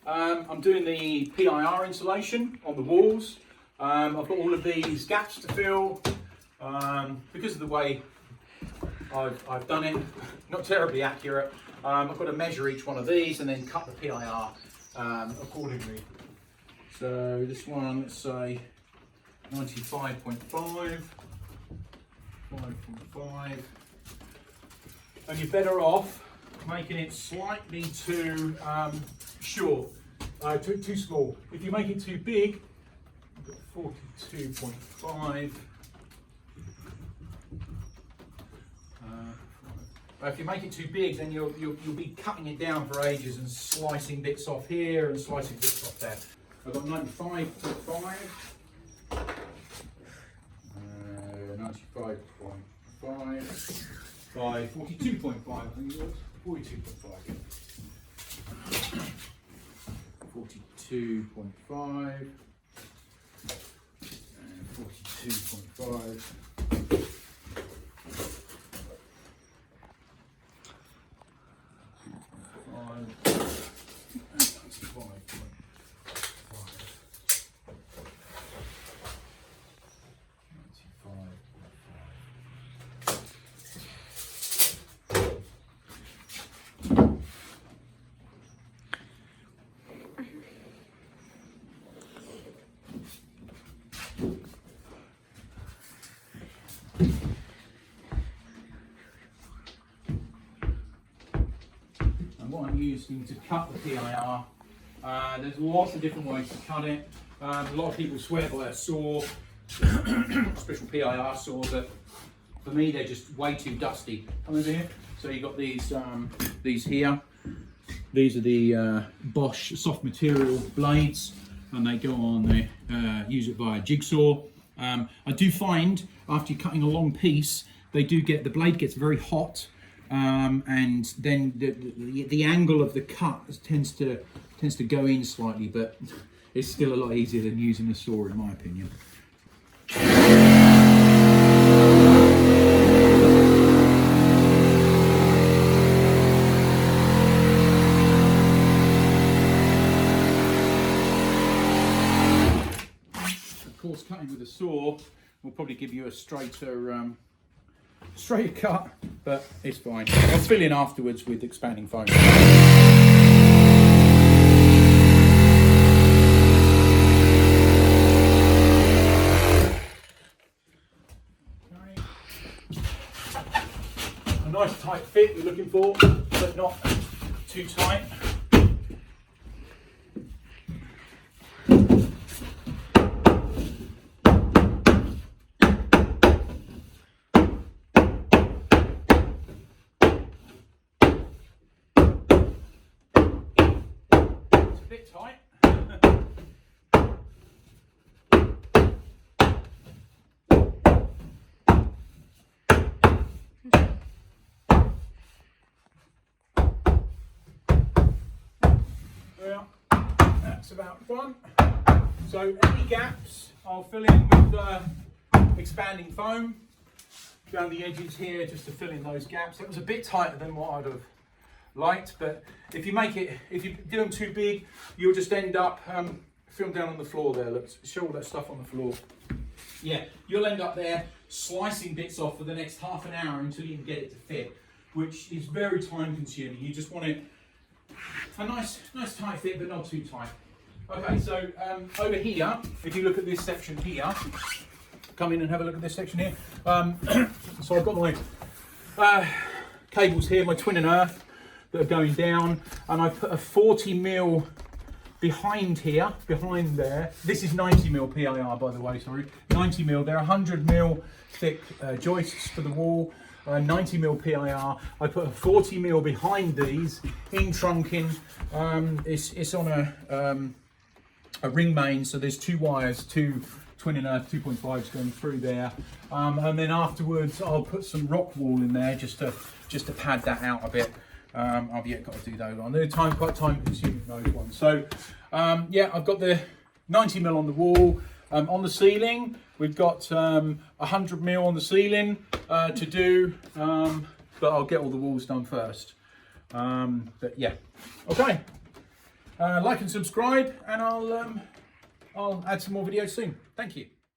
I'm doing the PIR insulation on the walls. I've got all of these gaps to fill because of the way I've done it, not terribly accurate. I've got to measure each one of these and then cut the PIR accordingly. So this one, let's say 95.5, 5.5, and you're better off making it slightly too short, too small. If you make it too big, you've got 42.5. If you make it too big, then you'll be cutting it down for ages and slicing bits off here and slicing bits off there. I've got 95.5, 95.5, 42.5, I think it was, 42.5, 42.5, and 42.5. And what I'm using to cut the PIR, there's lots of different ways to cut it. A lot of people swear by a saw, special PIR saw, but for me they're just way too dusty. Come over here. So you've got these here. These are the Bosch soft material blades, and they go on. They use it via jigsaw. I do find after you're cutting a long piece, the blade gets very hot, and then the angle of the cut tends to go in slightly, but it's still a lot easier than using a saw, in my opinion. Of course, cutting with a saw will probably give you a straighter cut, but it's fine. I'll fill in afterwards with expanding foam. A nice tight fit you're looking for, but not too tight. It's a bit tight. Well, that's about done. So any gaps I'll fill in with expanding foam down the edges here, just to fill in those gaps. It was a bit tighter than what I'd have liked, but if you do them too big, you'll just end up film down on the floor there. Look, show all that stuff on the floor. Yeah, you'll end up there slicing bits off for the next half an hour until you can get it to fit, which is very time consuming. You just want it a nice tight fit, but not too tight. Okay, so over here, if you look at this section here, come in and have a look at this section here. So I've got my cables here, my twin and earth that are going down, and I put a 40mm behind here, behind there. This is 90mm PIR, by the way, sorry, 90mm. They're 100mm thick joists for the wall. 90mm PIR. I put a 40mm behind these in trunking. It's on a ring main, so there's two wires, two twin and earth 2.5s going through there, and then afterwards I'll put some rock wool in there just to pad that out a bit. I've yet got to do those on. They're quite time consuming, those ones. So yeah, I've got the 90mm on the wall. On the ceiling, we've got 100mm on the ceiling to do, but I'll get all the walls done first. But yeah, okay. Like and subscribe, and I'll add some more videos soon. Thank you.